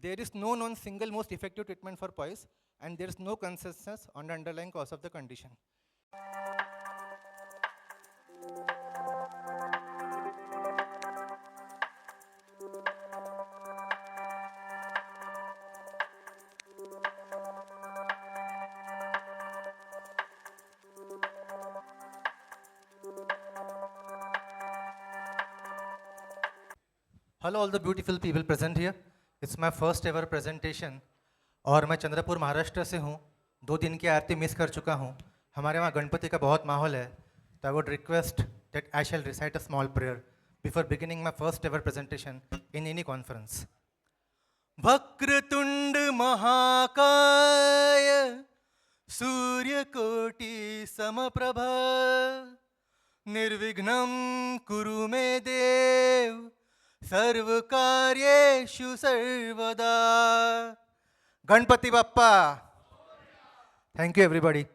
There is no known single most effective treatment for POIS, and there is no consensus on the underlying cause of the condition. Hello all the beautiful people present here. It's my first ever presentation और मैं चंद्रपुर महाराष्ट्र से हूँ. 2 दिन की आरती miss कर चुका हूँ. हमारे वहाँ गणपति का बहुत माहौल है. तो I would request that I shall recite a small prayer before beginning my first ever presentation in any conference. Vakratunda महाकाय सूर्यकोटि समप्रभा निर्विघ्नं कुरु मे देव सर्वकार्येषु सर्वदा. Ganpati Bappa. Thank you everybody.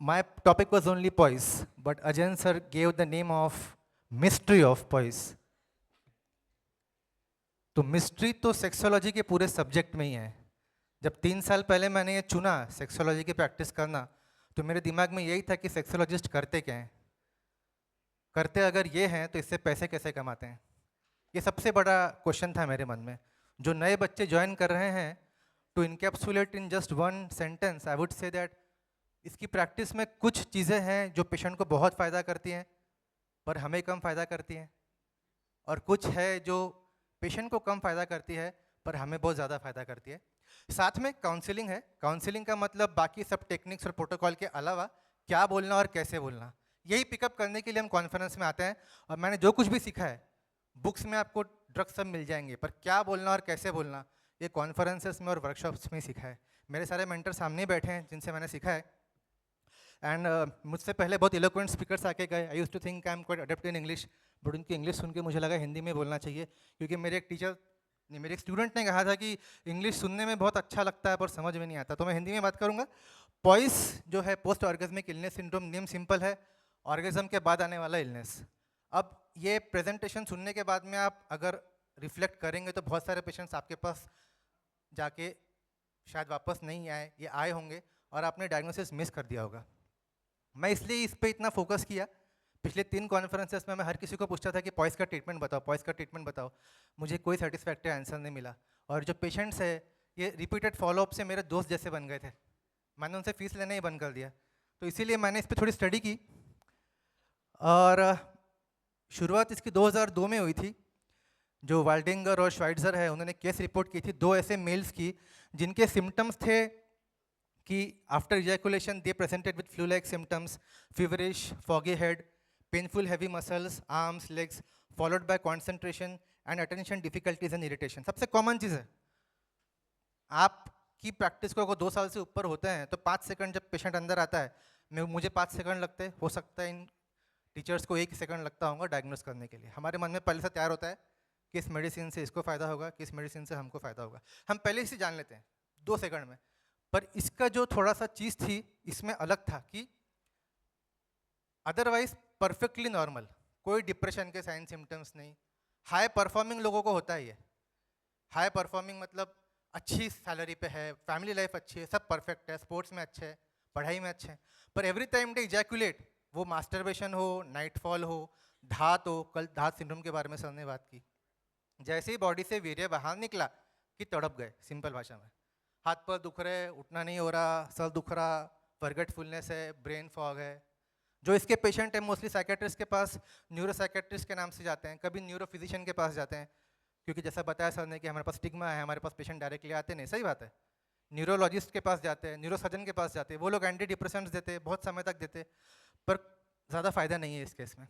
My topic was only poise, but Ajay sir gave the name of mystery of poise. तो mystery तो sexology के पूरे सब्जेक्ट में ही है. जब 3 साल पहले मैंने ये चुना सेक्सोलॉजी की प्रैक्टिस करना, तो मेरे दिमाग में यही था कि सेक्सोलॉजिस्ट करते क्या हैं, करते अगर ये हैं तो इससे पैसे कैसे कमाते हैं. ये सबसे बड़ा क्वेश्चन था मेरे मन में. जो नए बच्चे ज्वाइन कर रहे हैं, to encapsulate in just 1 sentence I would say that इसकी प्रैक्टिस में कुछ चीज़ें हैं जो पेशेंट को बहुत फ़ायदा करती हैं पर हमें कम फ़ायदा करती हैं, और कुछ है जो पेशेंट को कम फ़ायदा करती है पर हमें बहुत ज़्यादा फ़ायदा करती है. साथ में काउंसलिंग है. काउंसलिंग का मतलब बाकी सब टेक्निक्स और प्रोटोकॉल के अलावा क्या बोलना और कैसे बोलना, यही पिकअप करने के लिए हम कॉन्फ्रेंस में आते हैं. और मैंने जो कुछ भी सीखा है, बुक्स में आपको ड्रग्स सब मिल जाएंगे, पर क्या बोलना और कैसे बोलना ये कॉन्फ्रेंसेस में और वर्कशॉप्स में सीखा है. मेरे सारे मेंटर सामने बैठे हैं जिनसे मैंने सीखा है. एंड मुझसे पहले बहुत इलोक्वेंट स्पीकर्स आके गए. I used to think I am quite adept in English, but उनकी इंग्लिश सुन के मुझे लगा हिंदी में बोलना चाहिए, क्योंकि मेरे एक टीचर नहीं, मेरे एक स्टूडेंट ने कहा था कि इंग्लिश सुनने में बहुत अच्छा लगता है पर समझ में नहीं आता. तो मैं हिंदी में बात करूँगा. पॉइस जो है post orgasmic illness syndrome, name simple है, ऑर्गेजम के बाद आने वाला इलनेस. अब ये प्रेजेंटेशन सुनने के बाद में आप अगर रिफ्लेक्ट करेंगे तो बहुत सारे पेशेंट्स आपके पास जाके शायद वापस नहीं आए, ये आए होंगे और आपने डायग्नोसिस मिस कर दिया होगा. मैं इसलिए इस पे इतना फोकस किया. पिछले 3 कॉन्फ्रेंसेस में मैं हर किसी को पूछता था कि पॉइस का ट्रीटमेंट बताओ, पॉइस का ट्रीटमेंट बताओ. मुझे कोई सेटिस्फैक्टरी आंसर नहीं मिला. और जो पेशेंट्स है ये रिपीटेड फॉलोअप से मेरे दोस्त जैसे बन गए थे. मैंने उनसे फीस लेना ही बंद कर दिया. तो इसीलिए मैंने इस पर थोड़ी स्टडी की और शुरुआत इसकी 2002 में हुई थी. जो वाल्डिंगर और श्वाइट्जर है उन्होंने केस रिपोर्ट की थी 2 ऐसे मेल्स की जिनके सिम्टम्स थे कि after ejaculation they presented with flu like symptoms, feverish, foggy head, painful heavy muscles, arms, legs, followed by concentration and attention difficulties and irritation. सबसे कॉमन चीज़ है. आपकी प्रैक्टिस को अगर 2 साल से ऊपर होते हैं तो 5 सेकंड जब पेशेंट अंदर आता है, मुझे 5 सेकंड लगते हैं, हो सकता है इन टीचर्स को 1 सेकंड लगता होगा डायग्नोस करने के लिए. हमारे मन में पहले से तैयार होता है किस मेडिसिन से इसको फ़ायदा होगा, किस मेडिसिन से हमको फ़ायदा होगा. हम पहले से जान लेते हैं 2 सेकंड में. पर इसका जो थोड़ा सा चीज़ थी इसमें अलग था कि अदरवाइज परफेक्टली नॉर्मल, कोई डिप्रेशन के साइन सिम्टम्स नहीं. हाई परफॉर्मिंग लोगों को होता है ये. हाई परफॉर्मिंग मतलब अच्छी सैलरी पे है, फैमिली लाइफ अच्छी है, सब परफेक्ट है, स्पोर्ट्स में अच्छे है, पढ़ाई में अच्छे हैं, पर एवरी टाइम दे इजैकुलेट, वो मास्टरबेशन हो, नाइटफॉल हो, धात हो. कल धात सिंड्रोम के बारे में सर ने बात की. जैसे ही बॉडी से वीर्य बाहर निकला कि तड़प गए. सिंपल भाषा में हाथ पर दुख रहे, उठना नहीं हो रहा, सर दुख रहा, फॉरगेटफुलनेस है, ब्रेन फॉग है. जो इसके पेशेंट हैं मोस्टली साइकेट्रिस्ट के पास, न्यूरो साइकेट्रिस्ट के नाम से जाते हैं, कभी न्यूरो फिजिशियन के पास जाते हैं, क्योंकि जैसा बताया सर ने कि हमारे पास स्टिग्मा है, हमारे पास पेशेंट डायरेक्टली आते नहीं. सही बात है. न्यूरोलॉजिस्ट के पास जाते हैं, न्यूरो सर्जन के पास जाते हैं, वो लोग एंटी डिप्रेसेंट्स देते हैं, बहुत समय तक देते, पर ज़्यादा फायदा नहीं है इस केस में.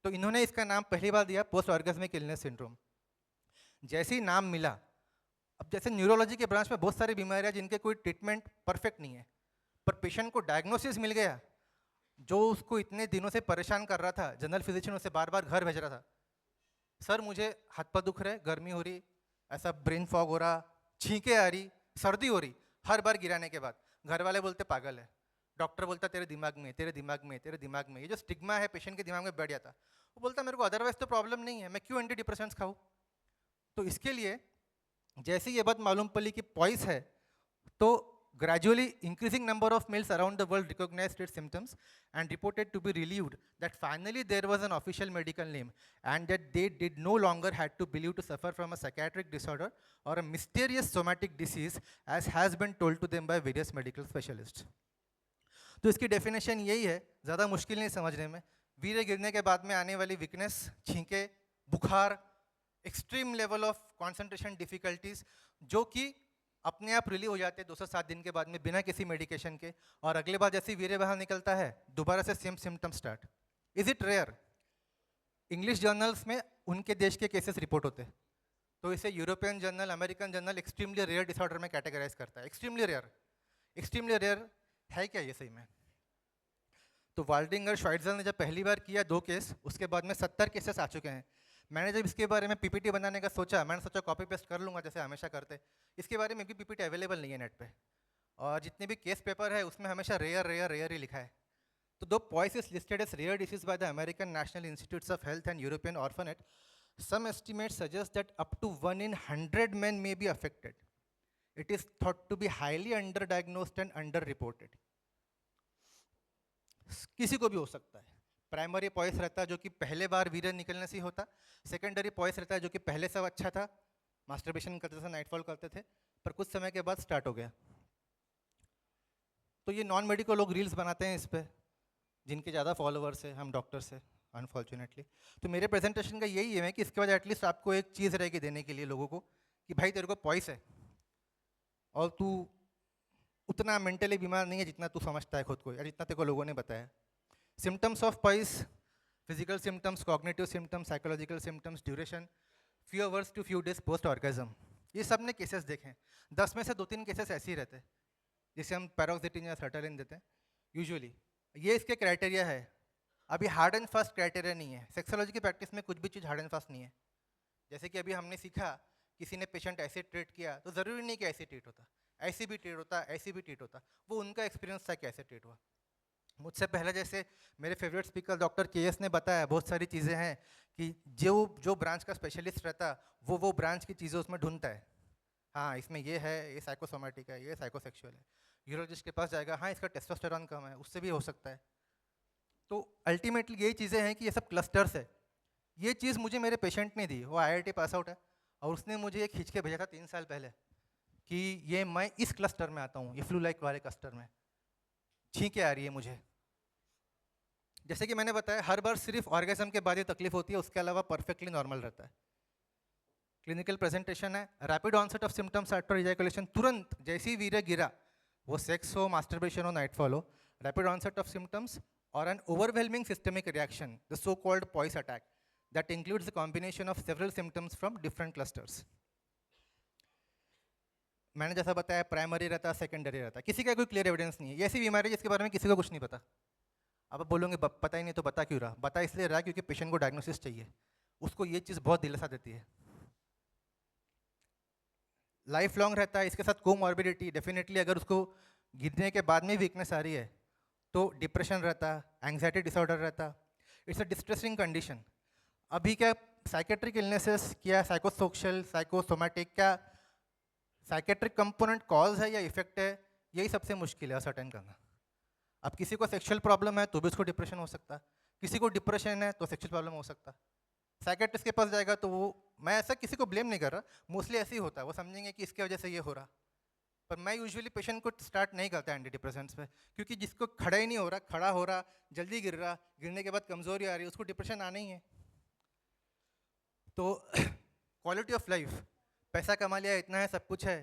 तो इन्होंने इसका नाम पहली बार दिया पोस्ट ऑर्गेजमिक इलनेस सिंड्रोम. जैसे ही नाम मिला, अब जैसे न्यूरोलॉजी के ब्रांच में बहुत सारी बीमारियां जिनके कोई ट्रीटमेंट परफेक्ट नहीं है, पर पेशेंट को डायग्नोसिस मिल गया जो उसको इतने दिनों से परेशान कर रहा था. जनरल फिजिशियन उसे बार बार घर भेज रहा था, सर मुझे हाथ पर दुख रहे, गर्मी हो रही, ऐसा ब्रेन फॉग हो रहा, छींके आ रही, सर्दी हो रही. हर बार गिराने के बाद घर वाले बोलते पागल है, डॉक्टर बोलता तेरे दिमाग में, तेरे दिमाग में, तेरे दिमाग में. ये जो स्टिग्मा है पेशेंट के दिमाग में बैठ जाता. वो बोलता मेरे को अदरवाइज तो प्रॉब्लम नहीं है, मैं क्यों एंटी डिप्रेसेंट्स खाऊं. तो इसके लिए जैसे ही ये बात मालूम पड़ी कि पॉइस है, तो gradually increasing number of males around the world recognized its symptoms and reported to be relieved that finally there was an official medical name and that they did no longer had to believe to suffer from a psychiatric disorder or a mysterious somatic disease as has been told to them by various medical specialists. तो इसकी definition यही है, ज़्यादा मुश्किल नहीं समझने में। वीर्य गिरने के बाद में आने वाली वीकनेस, छींके, बुखार, extreme level of concentration difficulties, जो कि अपने आप रिलीव हो जाते हैं 207 दिन के बाद में बिना किसी मेडिकेशन के, और अगले बार जैसे वीर्य बाहर निकलता है दोबारा से same symptom start. Is it rare? English journals में उनके देश के केसेस रिपोर्ट होते हैं, तो इसे European journal, American journal extremely rare disorder में कैटेगराइज करता है। एक्सट्रीमली रेयर, एक्सट्रीमली रेयर है क्या ये सही में? तो वाल्डिंगर श्वाइट्जर ने जब पहली बार किया 2 केस, उसके बाद में 70 केसेस आ चुके हैं। मैंने जब इसके बारे में पीपीटी बनाने का सोचा, मैंने सोचा कॉपी पेस्ट कर लूँगा जैसे हमेशा करते। इसके बारे में भी पीपीटी अवेलेबल नहीं है नेट पे, और जितने भी केस पेपर है उसमें हमेशा रेयर रेयर रेयर ही लिखा है। तो दो पॉइस is listed as rare disease by the American National Institutes of Health and European Orphanet, some estimates suggest that up to 1 in 100 men may be affected. It is thought to be highly underdiagnosed and underreported. किसी को भी हो सकता है। Primary poised रहता है जो कि पहले बार वीर्य निकलने से होता, सेकेंडरी पॉइस रहता है जो कि पहले सब अच्छा था, मास्टरबेशन करते थे, नाइटफॉल करते थे, पर कुछ समय के बाद स्टार्ट हो गया। तो ये नॉन मेडिकल लोग रील्स बनाते हैं इस पर, जिनके ज़्यादा फॉलोअर्स है, हम डॉक्टर्स है अनफॉर्चुनेटली। तो मेरे प्रेजेंटेशन का यही है कि इसके बाद एटलीस्ट आपको एक चीज़ रहेगी देने के लिए लोगों को, कि भाई तेरे को पॉइस है और तू उतना मेंटली बीमार नहीं है जितना तू समझता है खुद को, या जितना तेरे को लोगों ने बताया। Symptoms of POIS: physical symptoms, cognitive symptoms, psychological symptoms, duration, few hours to few days post orgasm. ये सब ने केसेस देखे हैं। 10 में से 2-3 केसेस ऐसे ही रहते हैं, जिसे हम पैरोक्सिटिन या सर्टालिन देते हैं यूजुअली। ये इसके क्राइटेरिया है। अभी हार्ड एंड फास्ट क्राइटेरिया नहीं है। सेक्सोलॉजी की प्रैक्टिस में कुछ भी चीज़ हार्ड एंड फास्ट नहीं है। जैसे कि अभी हमने सीखा, किसी ने पेशेंट ऐसे ट्रीट किया तो ज़रूरी नहीं कि ऐसे ट्रीट होता, ऐसे भी ट्रीट होता, ऐसे भी ट्रीट होता। वो उनका एक्सपीरियंस था कि ऐसे ट्रीट हुआ। मुझसे पहले जैसे मेरे फेवरेट स्पीकर डॉक्टर KS ने बताया, बहुत सारी चीज़ें हैं कि जो ब्रांच का स्पेशलिस्ट रहता वो ब्रांच की चीज़ें उसमें ढूंढता है। हाँ, इसमें ये है, ये साइकोसोमेटिक है, ये साइकोसेक्सुअल है। यूरोलॉजिस्ट के पास जाएगा, हाँ इसका टेस्टोस्टेरॉन कम है, उससे भी हो सकता है। तो अल्टीमेटली यही चीज़ें हैं कि ये सब क्लस्टर्स है। ये चीज़ मुझे मेरे पेशेंट ने दी, वो IIT पास आउट है, और उसने मुझे एक खींच के भेजा था 3 साल पहले कि ये मैं इस क्लस्टर में आता हूँ, ये फ्लू लाइक वाले क्लस्टर में छींके आ रही है मुझे। जैसे कि मैंने बताया, हर बार सिर्फ ऑर्गेजम के बाद ये तकलीफ होती है, उसके अलावा परफेक्टली नॉर्मल रहता है। क्लिनिकल प्रेजेंटेशन है, rapid onset of symptoms after ejaculation. तुरंत जैसे ही वीर्य गिरा, वो सेक्स हो, मास्टरबेशन हो, नाइटफॉल हो, रैपिड ऑनसेट ऑफ सिम्टम्स और an overwhelming systemic reaction, the so-called POIS attack, that includes the combination of several symptoms from different clusters. मैंने जैसा बताया, प्राइमरी रहता है, सेकेंडरी रहता है, किसी का कोई क्लियर एविडेंस नहीं है। ये ऐसी बीमारी जिसके बारे में किसी को कुछ नहीं पता। अब आप बोलोगे पता ही नहीं तो बता क्यों रहा? बता इसलिए रहा क्योंकि पेशेंट को डायग्नोसिस चाहिए, उसको ये चीज़ बहुत दिलासा देती है। लाइफ लॉन्ग रहता है, इसके साथ कोमॉर्बिडिटी। डेफिनेटली अगर उसको गिरने के बाद में वीकनेस आ रही है तो डिप्रेशन रहता, एंग्जाइटी डिसऑर्डर रहता। It's a distressing condition. अभी क्या साइकेट्रिक इलनेसेस, क्या साइकोसोशल, साइकोसोमेटिक, क्या साइकेट्रिक कंपोनेंट कॉज है या इफेक्ट है, यही सबसे मुश्किल है असर्टेन करना। अब किसी को सेक्सुअल प्रॉब्लम है तो भी उसको डिप्रेशन हो सकता, किसी को डिप्रेशन है तो सेक्सुअल प्रॉब्लम हो सकता। साइकेट्रिस्ट के पास जाएगा तो वो, मैं ऐसा किसी को ब्लेम नहीं कर रहा, मोस्टली ऐसे ही होता है, वो समझेंगे कि इसकी वजह से ये हो रहा। पर मैं यूजुअली पेशेंट को स्टार्ट नहीं करता एंटी डिप्रेसेंट्स पे, क्योंकि जिसको खड़ा ही नहीं हो रहा, खड़ा हो रहा, जल्दी गिर रहा, गिरने के बाद कमजोरी आ रही है, उसको डिप्रेशन आना ही है। तो क्वालिटी ऑफ लाइफ, पैसा कमा लिया, इतना है, सब कुछ है।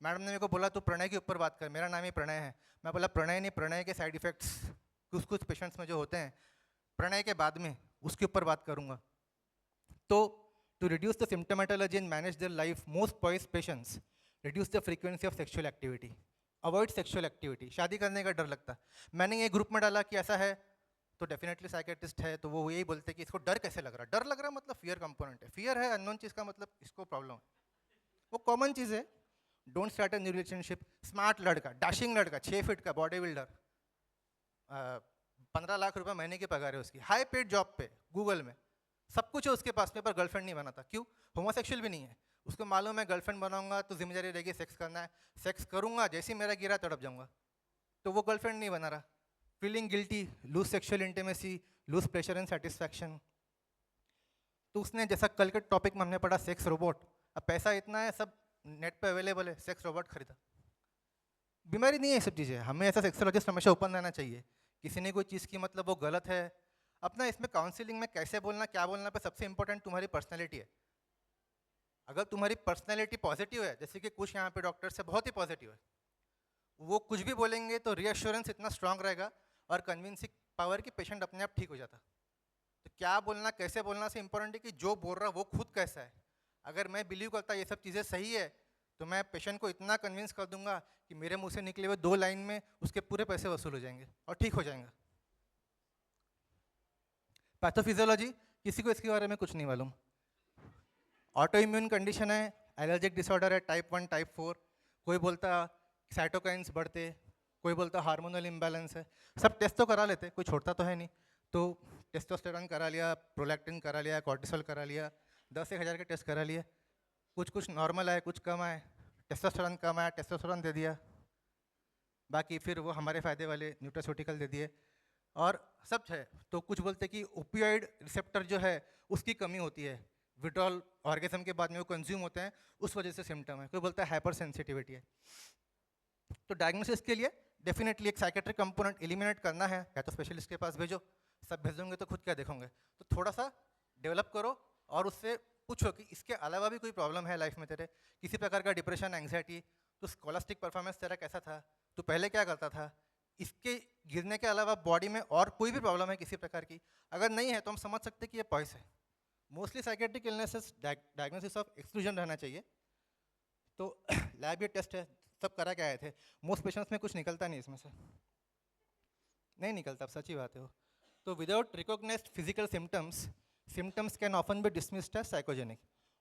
मैडम ने मेरे को बोला तो प्रणय के ऊपर बात कर, मेरा नाम ही प्रणय है। मैं बोला प्रणय नहीं, प्रणय के साइड इफेक्ट्स कुछ कुछ पेशेंट्स में जो होते हैं, प्रणय के बाद में उसके ऊपर बात करूँगा। तो to reduce the symptomatology and manage their life, most POIS patients reduce the frequency of sexual activity, avoid sexual activity. शादी करने का डर लगता। मैंने ये ग्रुप में डाला कि ऐसा है, तो डेफिनेटली साइकेट्रिस्ट है तो वो यही बोलते कि इसको डर कैसे लग रहा है। डर लग रहा मतलब फियर कंपोनेंट है, फियर है अननोन चीज़ का, मतलब इसको प्रॉब्लम है। वो कॉमन चीज़ है। Don't start a new relationship. Smart लड़का, डैशिंग लड़का, 6 फीट का, बॉडी बिल्डर, 15 लाख रुपए महीने की पगार है उसकी, हाई पेड जॉब पे, गूगल में सब कुछ है उसके पास में, पर गर्लफ्रेंड नहीं बनाता। क्यों? होमोसेक्सुअल भी नहीं है, उसको मालूम है गर्लफ्रेंड बनाऊंगा तो जिम्मेदारी रहेगी सेक्स करना है, सेक्स करूंगा जैसे ही मेरा गिरा तड़प जाऊंगा, तो वो गर्लफ्रेंड नहीं बना रहा। Feeling guilty, lose sexual intimacy, lose pleasure and satisfaction. तो उसने जैसा कल के टॉपिक में हमने पढ़ा सेक्स रोबोट, अब पैसा इतना है सब नेट पे अवेलेबल है, सेक्स रोबोट खरीदा। बीमारी नहीं है ये सब चीज़ें, हमें ऐसा सेक्सोलॉजिस्ट हमेशा ओपन रहना चाहिए। किसी ने कोई चीज़ की मतलब वो गलत है, अपना इसमें काउंसलिंग में कैसे बोलना क्या बोलना पे सबसे इंपॉर्टेंट तुम्हारी पर्सनैलिटी है। अगर तुम्हारी पर्सनैलिटी पॉजिटिव है, जैसे कि कुछ यहाँ पे डॉक्टर से बहुत ही पॉजिटिव है, वो कुछ भी बोलेंगे तो रीअश्योरेंस इतना स्ट्रांग रहेगा और कन्विंसिंग पावर की पेशेंट अपने आप ठीक हो जाता। तो क्या बोलना कैसे बोलना से इंपॉर्टेंट है कि जो बोल रहा वो खुद कैसा है। अगर मैं बिलीव करता ये सब चीज़ें सही है तो मैं पेशेंट को इतना कन्विंस कर दूंगा कि मेरे मुंह से निकले हुए 2 लाइन में उसके पूरे पैसे वसूल हो जाएंगे और ठीक हो जाएंगे। पैथोफिजियोलॉजी, किसी को इसके बारे में कुछ नहीं मालूम। ऑटो इम्यून कंडीशन है, एलर्जिक डिसऑर्डर है, टाइप 1 टाइप 4। कोई बोलता साइटोकाइंस बढ़ते, कोई बोलता हार्मोनल इम्बैलेंस है। सब टेस्ट तो करा लेते, कोई छोड़ता तो है नहीं। तो टेस्टोस्टेरोन करा लिया, प्रोलैक्टिन करा लिया, कॉर्टिसोल करा लिया, 10-1000 के टेस्ट करा लिए। कुछ नॉर्मल आए, कुछ कम आए, टेस्टोस्टेरोन कम आया, टेस्टोस्टेरोन दे दिया, बाकी फिर वो हमारे फ़ायदे वाले न्यूट्रास्यूटिकल दे दिए। और सब है तो कुछ बोलते कि ओपियोइड रिसेप्टर जो है उसकी कमी होती है, विड्रॉल ऑर्गेजम के बाद में वो कंज्यूम होते हैं, उस वजह से सिम्टम है। कोई बोलता है हाइपर सेंसिटिविटी है। तो डायग्नोसिस के लिए डेफिनेटली एक साइकेट्रिक कंपोनेंट एलिमिनेट करना है, या तो स्पेशलिस्ट के पास भेजो, सब भेजोगे तो खुद क्या देखोगे। तो थोड़ा सा डेवलप करो और उससे पूछो कि इसके अलावा भी कोई प्रॉब्लम है लाइफ में तेरे, किसी प्रकार का डिप्रेशन, एंग्जाइटी, तो स्कॉलास्टिक परफॉर्मेंस तेरा कैसा था, तो पहले क्या करता था, इसके गिरने के अलावा बॉडी में और कोई भी प्रॉब्लम है किसी प्रकार की, अगर नहीं है तो हम समझ सकते कि ये पॉइस है। Mostly psychiatric illnesses diagnosis of exclusion रहना चाहिए। तो लैब ये टेस्ट है, सब करा के आए थे, मोस्ट पेशेंट्स में कुछ निकलता नहीं इसमें से, नहीं निकलता, अब सच्ची बात है वो। तो without recognised physical symptoms can often be dismissed as psychogenic.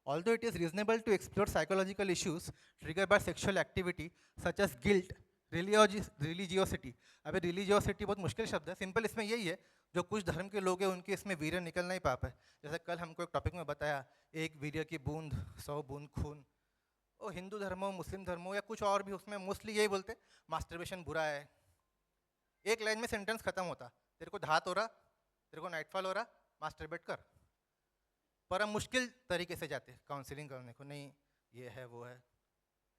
Although it is reasonable to explore psychological issues triggered by sexual activity such as guilt, religiosity. अबे religiosity बहुत मुश्किल शब्द है, सिंपल इसमें यही है, जो कुछ धर्म के लोग हैं उनके इसमें वीर्य निकल नहीं पाप है। जैसे कल हमको एक टॉपिक में बताया, एक वीर्य की बूंद 100 बूंद खून। वो हिंदू धर्म हो, मुस्लिम धर्म हो या कुछ और भी, उसमें मोस्टली यही बोलते मास्टरबेशन बुरा है। एक लाइन में सेंटेंस खत्म होता, तेरे को धात हो रहा, तेरे को नाइटफॉल हो रहा, मास्टरबेट कर। पर हम मुश्किल तरीके से जाते काउंसलिंग करने को, नहीं ये है वो है,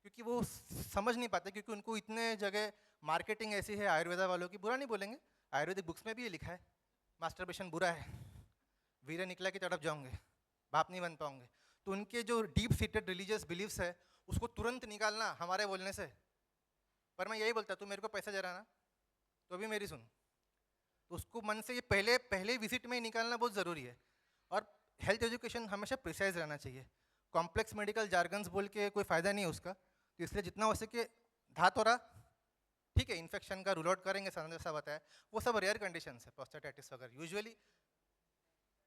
क्योंकि वो समझ नहीं पाते, क्योंकि उनको इतने जगह मार्केटिंग ऐसी है आयुर्वेदा वालों की, बुरा नहीं बोलेंगे, आयुर्वेदिक बुक्स में भी ये लिखा है मास्टरबेशन बुरा है, वीर्य निकला कि तड़प जाओगे, बाप नहीं बन पाओगे। तो उनके जो डीप सीटेड रिलीजियस बिलीव्स है उसको तुरंत निकालना हमारे बोलने से। पर मैं यही बोलता, तू मेरे को पैसा जरा ना, तो अभी मेरी सुन, तो उसको मन से ये पहले विजिट में ही निकालना बहुत ज़रूरी है। और हेल्थ एजुकेशन हमेशा प्रिसाइज रहना चाहिए, कॉम्प्लेक्स मेडिकल जार्गन्स बोल के कोई फ़ायदा नहीं है उसका। तो इसलिए जितना हो सके धात हो रहा, ठीक है, इन्फेक्शन का रूल आउट करेंगे, जैसा बताया, वो सब रेयर कंडीशन है, प्रोस्टेटाइटिस वगैरह यूजुअली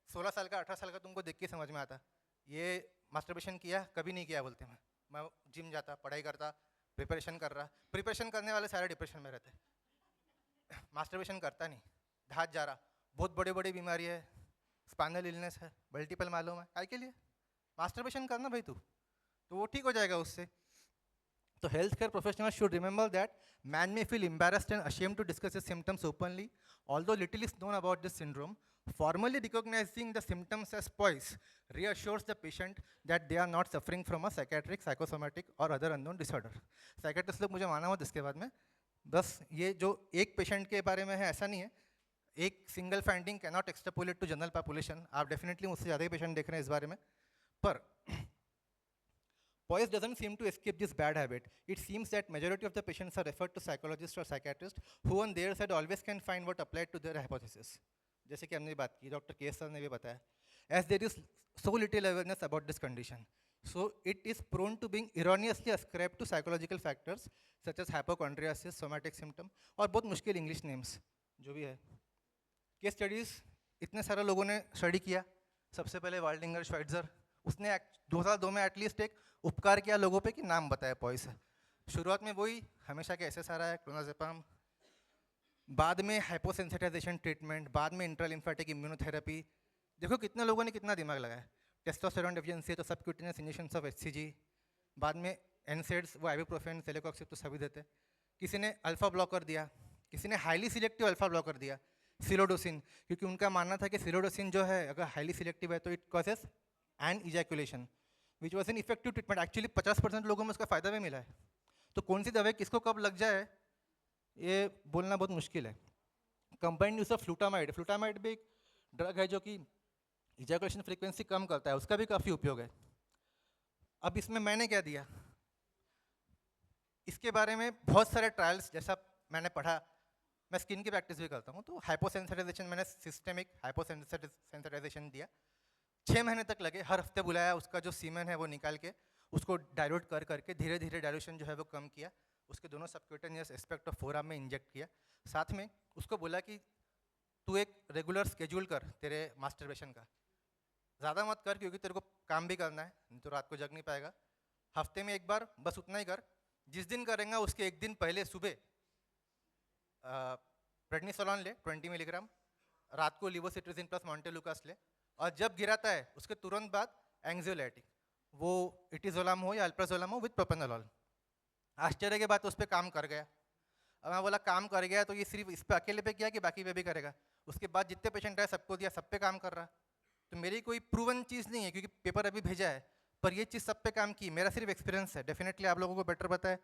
16 साल का 18 साल का तुमको देख के समझ में आता। ये मास्टरबेशन किया कभी नहीं किया बोलते, मैं जिम जाता, पढ़ाई करता, प्रिपरेशन कर रहा, प्रिपरेशन करने वाले सारे डिप्रेशन में रहते, मास्टरबेशन करता नहीं, धात जा रहा, बहुत बड़ी बड़ी बीमारी है, स्पाइनल इलनेस है, मल्टीपल मालूम है, काय के लिए मास्टरबेशन करना भाई तू, तो वो ठीक हो जाएगा उससे। तो health care professional should remember that man may feel embarrassed and ashamed to discuss his symptoms openly, although little is known about this syndrome. Formally recognizing the symptoms as POIS reassures the patient that they are not suffering from a psychiatric, psychosomatic or other unknown disorder. Psychiatrist लोग मुझे माना मत इसके बाद में, बस ये जो एक पेशेंट के बारे में है ऐसा नहीं है, एक single finding cannot extrapolate to general population. आप डेफिनेटली मुझसे ज़्यादा ही पेशेंट देख रहे हैं इस बारे में। पर POIS doesn't seem to escape this bad habit. It seems that majority of the patients are referred to psychologists or psychiatrists who on their side always can find what applied to their hypothesis. जैसे कि हमने बात की, doctor KS sir ने भी बताया, as there is so little awareness about this condition, so it is prone to being erroneously ascribed to psychological factors such as hypochondriasis, somatic symptom और बहुत मुश्किल इंग्लिश नेम्स जो भी है। केस स्टडीज़ इतने सारे लोगों ने स्टडी किया, सबसे पहले वाल्डिंगर श्वाइट्जर, उसने 2002 में एटलीस्ट एक उपकार किया लोगों पे कि नाम बताया पॉइस है। शुरुआत में वही हमेशा के SSRI है, क्लोनाजेपाम, बाद में हाइपोसेंसिटाइजेशन ट्रीटमेंट, बाद में इंट्रालिम्फेटिक इम्यूनोथेरेपी। देखो कितने लोगों ने कितना दिमाग लगाया। टेस्टोस्टेरोन डेफिशिएंसी है तो सबक्यूटेनियस इंजेक्शन ऑफ HCG, बाद में एनसेड्स, वो आइबुप्रोफेन, सेलेकॉक्सिब तो सभी देते। किसी ने अल्फा ब्लॉकर दिया, किसी ने हाईली सिलेक्टिव अल्फा ब्लॉकर दिया, सिलोडोसिन, क्योंकि उनका मानना था कि सिलोडोसिन जो है अगर हाईली सिलेक्टिव है तो it causes an ejaculation, which was an effective treatment. Actually 50% लोगों में उसका फ़ायदा भी मिला है। तो कौन सी दवाई किसको कब लग जाए ये बोलना बहुत मुश्किल है। Combined use of flutamide, flutamide भी एक ड्रग है जो कि इजैकुलेशन फ्रीक्वेंसी कम करता है, उसका भी काफ़ी उपयोग है। अब इसमें मैंने क्या दिया, इसके बारे में बहुत सारे ट्रायल्स जैसा मैंने पढ़ा, मैं स्किन की प्रैक्टिस भी करता हूँ, तो हाइपोसेंसिटाइजेशन, मैंने सिस्टेमिक हाइपोसेंसिटाइजेशन दिया। 6 महीने तक लगे, हर हफ्ते बुलाया, उसका जो सीमेन है वो निकाल के उसको डाइल्यूट कर करके धीरे धीरे डाइल्यूशन जो है वो कम किया, उसके दोनों सबक्यूटेनियस एस्पेक्ट ऑफ फोरआर्म में इंजेक्ट किया। साथ में उसको बोला कि तू एक रेगुलर स्केड्यूल कर तेरे मास्टरबेशन का, ज़्यादा मत कर क्योंकि तेरे को काम भी करना है, नहीं तो रात को जग नहीं पाएगा। हफ्ते में एक बार बस उतना ही कर, जिस दिन करेंगे उसके एक दिन पहले सुबह प्रेडनिसोलॉन ले 20 मिलीग्राम, रात को लिवोसिट्रिजिन प्लस मॉन्टेलुकास ले, और जब गिराता है उसके तुरंत बाद एंग्जियोलाइटिक, वो इटिजोलाम हो या अल्प्राजोलाम हो विद प्रोपेनोलॉल। आश्चर्य के बाद उस पर काम कर गया। अब मैं बोला काम कर गया तो ये सिर्फ इस पे अकेले पे किया कि बाकी पे भी करेगा? उसके बाद जितने पेशेंट आए सबको दिया, सब पे काम कर रहा। तो मेरी कोई प्रूवन चीज़ नहीं है क्योंकि पेपर अभी भेजा है, पर ये चीज़ सब पे काम की, मेरा सिर्फ एक्सपीरियंस है। डेफिनेटली आप लोगों को बेटर पता है,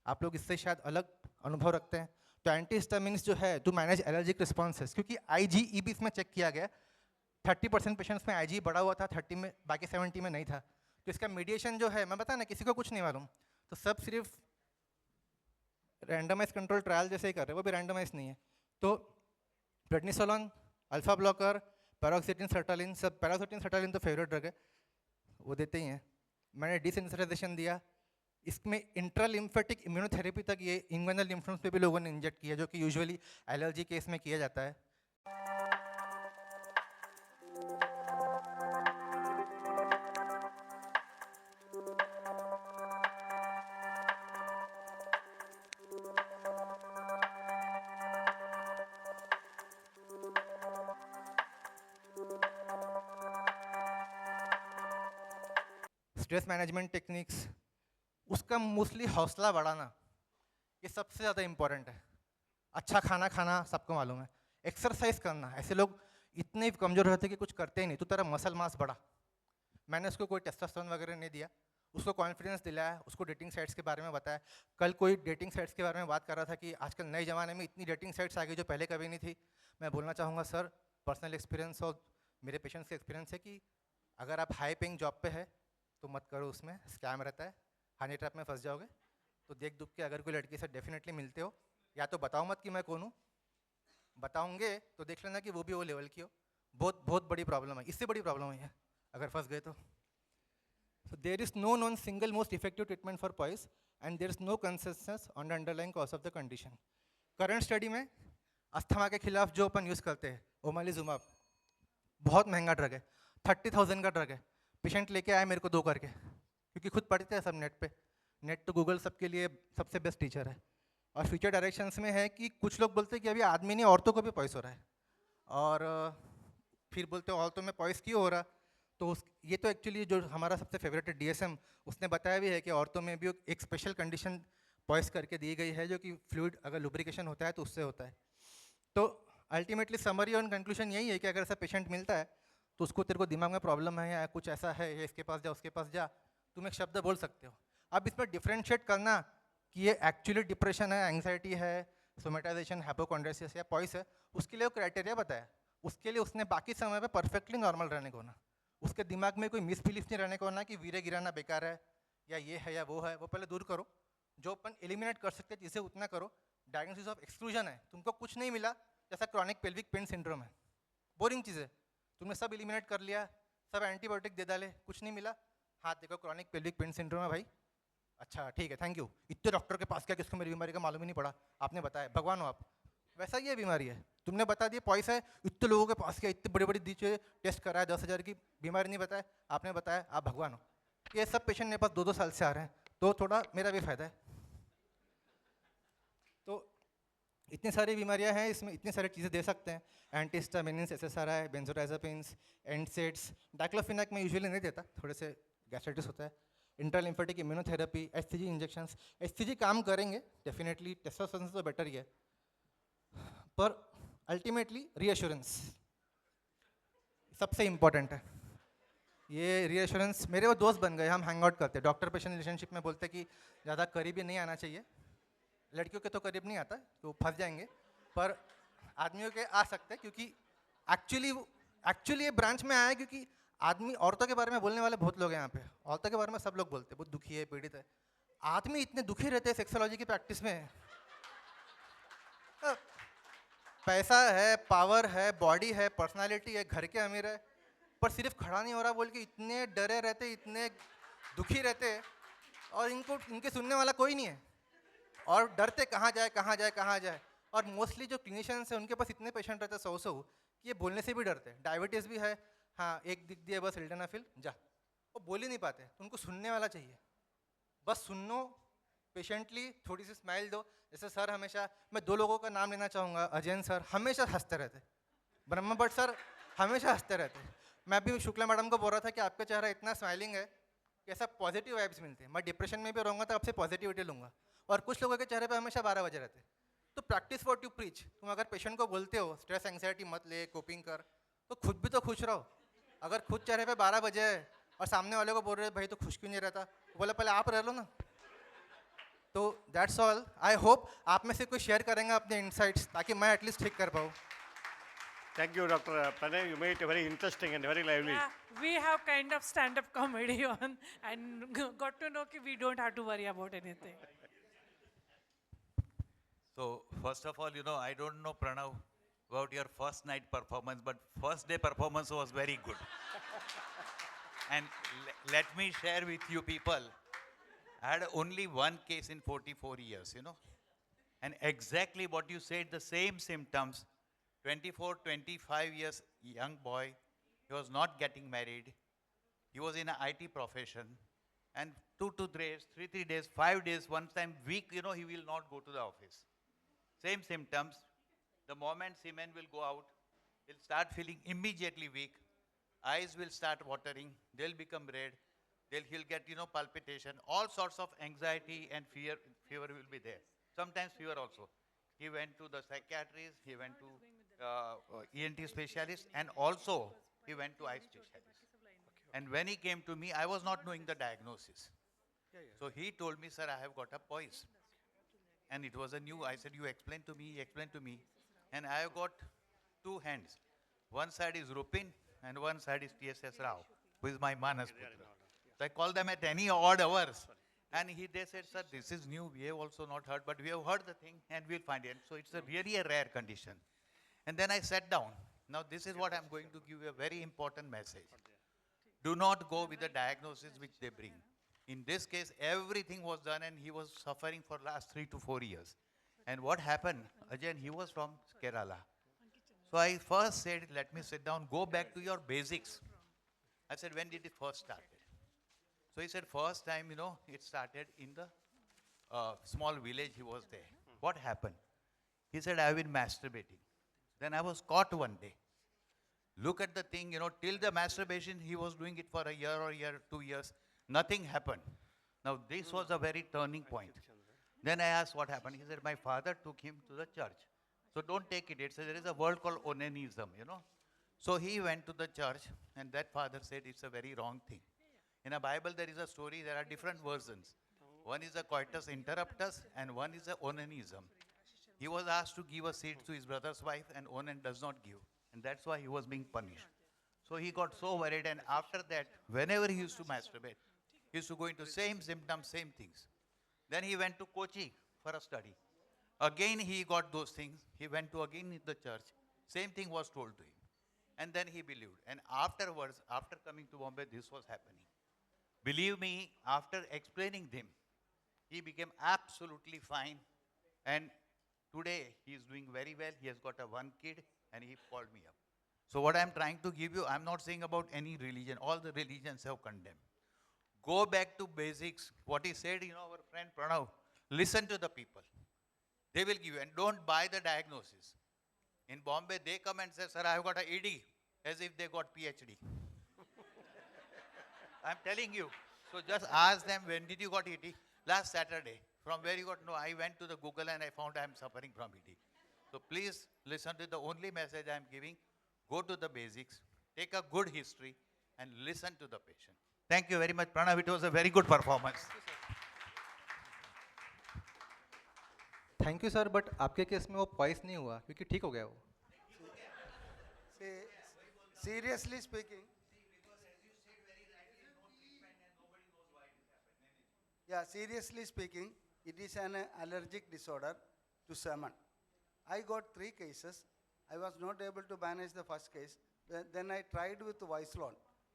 आप लोग इससे शायद अलग अनुभव रखते हैं। तो एंटीहिस्टामिन्स जो है टू मैनेज एलर्जिक रिस्पॉन्सेस, क्योंकि IgE भी इसमें चेक किया गया, 30% पेशेंट्स में IgE बढ़ा हुआ था, 30 में, बाकी 70 में नहीं था। तो इसका मीडिएशन जो है, मैं बता ना, किसी को कुछ नहीं मालूम, तो सब सिर्फ रैंडमाइज कंट्रोल ट्रायल जैसे ही कर रहे हैं, वो भी रैंडमाइज नहीं है। तो प्रेडनिसोलॉन, अल्फा ब्लॉकर, पैरोक्सिटिन, सर्टालिन, सब पैरोक्सिटिन सर्टालिन तो फेवरेट ड्रग है, वो देते ही हैं। मैंने डिसेंसिटाइजेशन दिया, इसमें इंट्रालिम्फेटिक इम्यूनोथेरेपी तक ये इंगुइनल लिम्फ नोड्स पे भी लोगों ने इंजेक्ट किया, जो कि यूजुअली एलर्जी केस में किया जाता है। स्ट्रेस मैनेजमेंट टेक्निक्स, उसका मोस्टली हौसला बढ़ाना, ये सबसे ज़्यादा इम्पॉर्टेंट है। अच्छा खाना खाना सबको मालूम है, एक्सरसाइज करना, ऐसे लोग इतने कमज़ोर रहते कि कुछ करते ही नहीं, तो तेरा मसल मास बढ़ा। मैंने उसको कोई टेस्टोस्टेरोन वगैरह नहीं दिया, उसको कॉन्फिडेंस दिलाया, उसको डेटिंग साइट्स के बारे में बताया। कल कोई डेटिंग साइट्स के बारे में बात कर रहा था कि आजकल नए ज़माने में इतनी डेटिंग साइट्स आ गई जो पहले कभी नहीं थी। मैं बोलना चाहूँगा सर, पर्सनल एक्सपीरियंस और मेरे पेशेंट्स का एक्सपीरियंस है कि अगर आप हाई पेइंग जॉब पे है तो मत करो, उसमें स्कैम रहता है, हनी ट्रैप में फंस जाओगे। तो देख दुख के अगर कोई लड़की से डेफिनेटली मिलते हो, या तो बताओ मत कि मैं कौन हूँ, बताओगे तो देख लेना कि वो भी वो लेवल की हो। बहुत बहुत बड़ी प्रॉब्लम है, इससे बड़ी प्रॉब्लम है अगर फंस गए तो। So there is no known single most effective treatment for POIS and there is no consensus on the underlying cause of the condition. Current study में अस्थमा के खिलाफ जो अपन यूज़ करते हैं ओमालिजुमाब, बहुत महंगा ड्रग है, 30,000 का ड्रग है। पेशेंट लेके आए मेरे को 2 करके, क्योंकि खुद पढ़ते हैं सब नेट पे, नेट तो गूगल सबके लिए सबसे बेस्ट टीचर है। और फ्यूचर डायरेक्शंस में है कि कुछ लोग बोलते हैं कि अभी आदमी नहीं औरतों को भी पॉइस हो रहा है, और फिर बोलते हैं औरतों में पॉइस क्यों हो रहा। तो ये तो एक्चुअली जो हमारा सबसे फेवरेट है DSM, उसने बताया भी है कि औरतों में भी एक स्पेशल कंडीशन पॉइस करके दी गई है, जो कि फ्लूइड अगर लुब्रिकेशन होता है तो उससे होता है। तो अल्टीमेटली समरी और कंक्लूजन यही है कि अगर ऐसा पेशेंट मिलता है तो उसको तेरे को दिमाग में प्रॉब्लम है या कुछ ऐसा है, या इसके पास जा उसके पास जा, तुम एक शब्द बोल सकते हो। अब इसमें डिफ्रेंशिएट करना कि ये एक्चुअली डिप्रेशन है, एंग्जाइटी है, सोमेटाइजेशन, हाइपोकॉन्ड्रियासिस या पॉइस है, उसके लिए वो क्राइटेरिया बताया। उसके लिए उसने बाकी समय पे परफेक्टली नॉर्मल रहने को ना, उसके दिमाग में कोई मिसबिलीफ नहीं रहने को ना कि वीरे गिराना बेकार है या ये है या वो है, वो पहले दूर करो। जो अपन एलिमिनेट कर सकते चीज़ें उतना करो। डायग्नोसिस ऑफ एक्सक्लूजन है, तुमको कुछ नहीं मिला, जैसा क्रॉनिक पेल्विक पेन सिंड्रोम है, बोरिंग चीज़ है, तुमने सब एलिमिनेट कर लिया, सब एंटीबायोटिक दे डाले, कुछ नहीं मिला, हाँ देखो क्रॉनिक पेल्विक पेन सिंड्रोम है भाई, अच्छा ठीक है थैंक यू, इतने डॉक्टर के पास क्या किसको मेरी बीमारी का मालूम ही नहीं पड़ा, आपने बताया, भगवान हो आप। वैसा ही ये बीमारी है, तुमने बता दिया पॉइस है, इतने लोगों के पास क्या इतने बड़ी बड़ी दीजिए टेस्ट कराया, 10,000 की बीमारी नहीं बताया, आपने बताया, आप भगवान हो। ये सब पेशेंट मेरे पास 2-2 साल से आ रहे हैं, तो थोड़ा मेरा भी फायदा है। तो इतनी सारी बीमारियां हैं, इसमें इतनी सारी चीज़ें दे सकते हैं, एंटीहिस्टामिन्स, एसएसआरआई, बेंजोडाइज़ेपिन्स, एनसेड्स। डाइक्लोफेनाक मैं यूजुअली नहीं देता, थोड़े से गैस्ट्राइटिस होता है। इंट्रालिम्फेटिक इम्यूनोथेरेपी, एचसीजी इंजेक्शंस। एचसीजी काम करेंगे डेफिनेटली, टेस्टोस्टेरोन से तो बेटर ही है, पर अल्टीमेटली रीएश्योरेंस सबसे इम्पोर्टेंट है। ये रीएश्योरेंस, मेरे वो दोस्त बन गए, हम हैंग आउट करते हैं। डॉक्टर पेशेंट रिलेशनशिप में बोलते हैं कि ज़्यादा करीबी नहीं आना चाहिए, लड़कियों के तो करीब नहीं आता तो फंस जाएंगे, पर आदमियों के आ सकते हैं, क्योंकि एक्चुअली ये ब्रांच में आया है क्योंकि आदमी, औरतों के बारे में बोलने वाले बहुत लोग हैं यहाँ पे, औरतों के बारे में सब लोग बोलते हैं बहुत दुखी है, पीड़ित है। आदमी इतने दुखी रहते हैं सेक्सोलॉजी की प्रैक्टिस में। अ, पैसा है, पावर है, बॉडी है, पर्सनालिटी है, घर के अमीर है, पर सिर्फ खड़ा नहीं हो रहा बोल के इतने डरे रहते, इतने दुखी रहते, और इनको, इनके सुनने वाला कोई नहीं है, और डरते कहाँ जाए कहाँ जाए कहाँ जाए। और मोस्टली जो क्लिनिशियंस हैं उनके पास इतने पेशेंट रहते हैं, 100 कि ये बोलने से भी डरते हैं। डायबिटीज़ भी है, हाँ एक दिख दिया बस सिल्डेनाफिल जा, वो बोल ही नहीं पाते, तो उनको सुनने वाला चाहिए। बस सुनो पेशेंटली, थोड़ी सी स्माइल दो। जैसे सर हमेशा, मैं 2 लोगों का नाम लेना चाहूँगा, अजयन सर हमेशा हंसते रहते, ब्रह्म भट्ट सर हमेशा हंसते रहते। मैं भी शुक्ला मैडम को बोल रहा था कि आपका चेहरा इतना स्माइलिंग है कि ऐसा पॉजिटिव वाइब्स मिलते हैं, मैं डिप्रेशन में भी रहूँगा तो आपसे पॉजिटिविटी लूँगा। और कुछ लोगों के चेहरे पे हमेशा 12 बजे रहते। तो प्रैक्टिस व्हाट यू प्रीच। तुम अगर पेशेंट को बोलते हो स्ट्रेस एंग्जाइटी मत ले, कोपिंग कर, तो खुद भी तो खुश रहो। अगर खुद चेहरे पे 12 बजे है और सामने वाले को बोल रहे भाई तो खुश क्यों नहीं रहता, बोले पहले आप रह लो ना। तो दैट्स ऑल। आई होप आप में से कोई शेयर करेंगे अपने इंसाइट्स, ताकि मैं एटलीस्ट ठीक कर पाऊँ। Thank you, Dr. Pranay. You made it very interesting and very lively. Yeah, we have kind of stand-up comedy on, and got to know that we don't have to worry about anything. So first of all, I don't know, Pranav, about your first night performance, but first day performance was very good. And let me share with you people, I had only one case in 44 years, and exactly what you said, the same symptoms, 24, 25 years young boy, he was not getting married, he was in an IT profession, and 2 to 3 days, 3 days, 5 days, one time week, he will not go to the office. Same symptoms. The moment semen will go out, he'll start feeling immediately weak. Eyes will start watering. They'll become red. He'll get, palpitation. All sorts of anxiety and fear. Fever will be there. Sometimes fever also. He went to the psychiatrist. He went to ENT specialist, and also he went to eye specialist. And when he came to me, I was not knowing the diagnosis. So he told me, sir, I have got a poise. And it was a new, I said, you explain to me, explain to me. And I have got 2 hands. One side is Rupin and one side is TSS Rao, who is my Manas Putra. So I call them at any odd hours. And they said, sir, this is new, we have also not heard, but we have heard the thing and we'll find it. So it's really a rare condition. And then I sat down. Now this is what I'm going to give you a very important message. Do not go with the diagnosis which they bring. In this case, everything was done and he was suffering for last 3 to 4 years. And what happened, again, he was from Kerala. So I first said, let me sit down, go back to your basics. I said, when did it first start? So he said, first time, it started in the small village he was there. What happened? He said, I've been masturbating. Then I was caught one day. Look at the thing, till the masturbation, he was doing it for a year or 2 years. Nothing happened. Now, this was a very turning point. Then I asked what happened. He said, my father took him to the church. So don't take it. There is a word called onanism, So he went to the church, and that father said it's a very wrong thing. In a Bible, there is a story, there are different versions. One is a coitus interruptus, and one is a onanism. He was asked to give a seed to his brother's wife, and Onan does not give. And that's why he was being punished. So he got so worried, and after that, whenever he used to masturbate, he used to go into same symptoms, same things. Then he went to Kochi for a study. Again, he got those things. He went to again in the church. Same thing was told to him. And then he believed. And afterwards, after coming to Bombay, this was happening. Believe me, after explaining them, he became absolutely fine. And today, he is doing very well. He has got one kid, and he called me up. So what I'm trying to give you, I'm not saying about any religion. All the religions have condemned. Go back to basics. What he said, our friend Pranav, listen to the people. They will give you, and don't buy the diagnosis. In Bombay, they come and say, sir, I have got a ED, as if they got PhD. I'm telling you. So just ask them, when did you got ED? Last Saturday. From where you got? No, I went to the Google and I found I'm suffering from ED. So please listen to the only message I'm giving. Go to the basics, take a good history, and listen to the patient. Thank you very much, Pranav. It was a very good performance. Thank you sir, but आपके case में वो poised नहीं हुआ क्योंकि ठीक हो गया वो. See, seriously speaking, yeah, seriously speaking, it is an allergic disorder to salmon. I got 3 cases. I was not able to manage the first case. Then I tried with Vislon.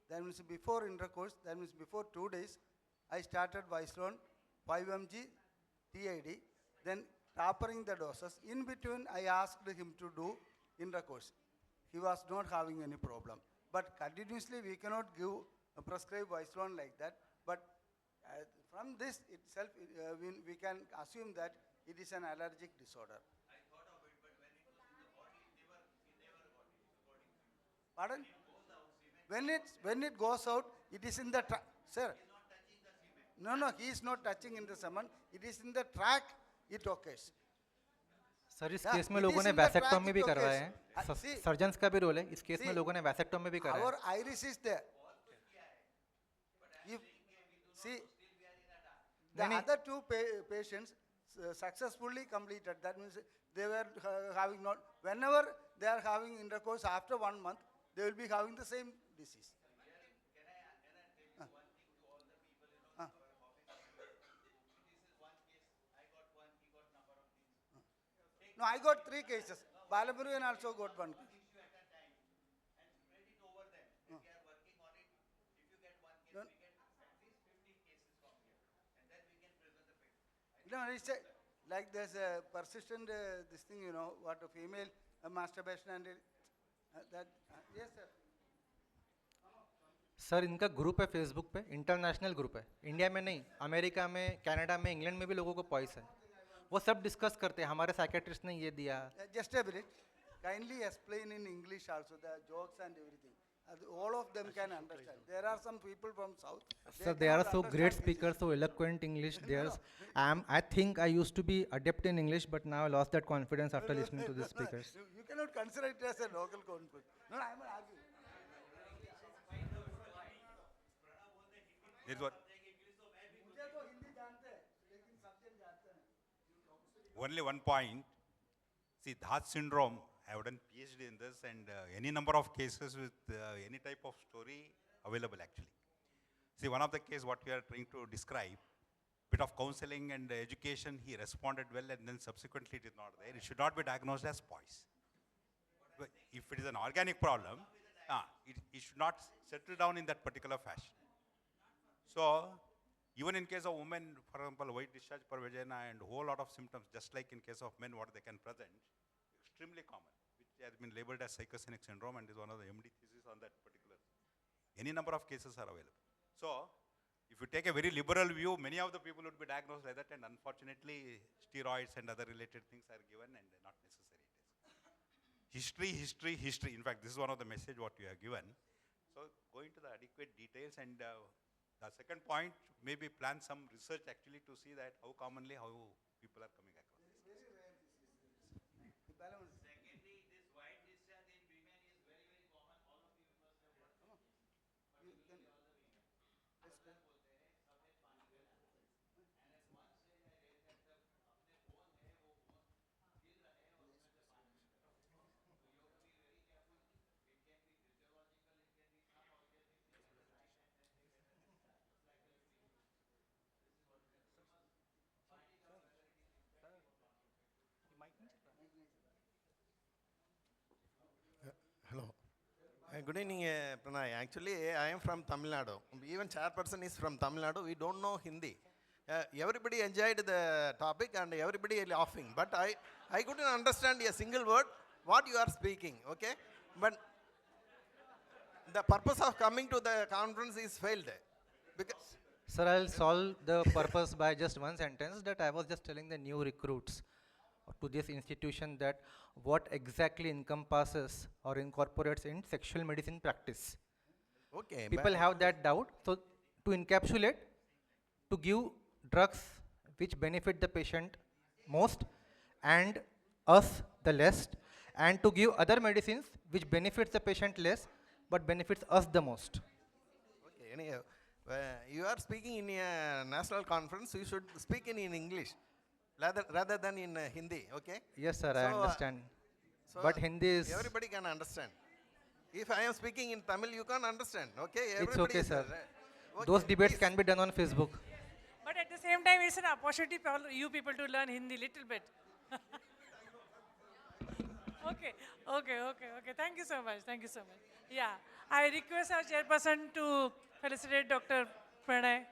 That means before intercourse, that means before 2 days, I started Vislon 5 mg TID, then tapering the doses. In between, I asked him to do intercourse. He was not having any problem. But continuously, we cannot give prescribe Vislon like that. But from this itself, we can assume that it is an allergic disorder. I thought of it, but when it goes in the body, he never got it. Pardon? When it goes out, it is in the sir. He is not touching the semen. No, he is not touching in the semen. It is in the track. It occurs. Sir इस Yeah, case में it लोगों is ने in the vasectomy भी track, it करवाया occurs. है. See, surgeons का भी role है. इस केस में see, लोगों ने वैसेक्टोमी भी करा Our है. iris is there. If, see, the No, no. other 2 patients successfully completed. That means they were having not, whenever they are having intercourse after 1 month, they will be having the same disease. No, I got 3 cases. Balamurugan also got 1 case. No, it's like there's a persistent this thing, what a female masturbation and that. Yes, sir. Sir इनका group है Facebook पे, international group है. India में नहीं, America में, Canada में, England में भी लोगों को पॉइस है. वो सब डिस्कस करते हैं. हमारे साइकेट्रिस्ट ने ये दिया. Just a minute. Kindly explain in English also the jokes and everything. All of them can understand. There are some people from South. Sir, they are so great speakers, so eloquent English. I think I used to be adept in English, but now I lost that confidence after listening to these speakers. You cannot consider it as a local conference. No, I am not arguing. This what? Only one point. See, DHAT syndrome, I have done PhD in this, and any number of cases with any type of story available actually. See, one of the case what we are trying to describe, bit of counseling and education, he responded well, and then subsequently it is not there. It should not be diagnosed as POIS. But if it is an organic problem, it should not settle down in that particular fashion. So, even in case of women, for example, white discharge per vagina and whole lot of symptoms, just like in case of men, what they can present, extremely common, which has been labeled as psychogenic syndrome and is one of the MD thesis on that particular. Any number of cases are available. So, if you take a very liberal view, many of the people would be diagnosed like that, and unfortunately, steroids and other related things are given and not necessary. History. In fact, this is one of the message what you have given. So, go into the adequate details, and the second point, maybe plan some research actually to see that how commonly, how people are coming across. Secondly, this white discharge in women is very, very common. All of you must have heard of it. Particularly all the women. अक्सर बोलते हैं सफेद पानी में ना. And at one stage I read that अपने bone है वो bone हिल रहा है और उसमें से पानी निकल रहा है. So you have to be very careful. It can be physiological, it can be some organism they have a night and then they get a discharge. It's like a lifting. This is what it is. So you must find it out whether it is infective or not infective. Hello. Good evening, Pranay. Actually, I am from Tamil Nadu. Even chairperson is from Tamil Nadu. We don't know Hindi. Everybody enjoyed the topic and everybody laughing. But I couldn't understand a single word what you are speaking. Okay? But the purpose of coming to the conference is failed. Because Sir, I'll solve the purpose by just one sentence that I was just telling the new recruits. to this institution that what exactly encompasses or incorporates in sexual medicine practice. Okay. People have that doubt. So to encapsulate, to give drugs which benefit the patient most and us the least, and to give other medicines which benefits the patient less but benefits us the most. Okay, anyhow, you are speaking in a national conference, you should speak in English rather than in Hindi, okay? Yes, sir, I So, understand. So But Hindi is, everybody can understand. If I am speaking in Tamil, you can understand, okay? it's Everybody okay, is, sir. okay, Those debates please. can be done on Facebook. But at the same time, it's an opportunity for you people to learn Hindi little bit. Okay, okay, okay, okay. Thank you so much. Thank you so much. Yeah, I request our chairperson to felicitate Dr. Pranay.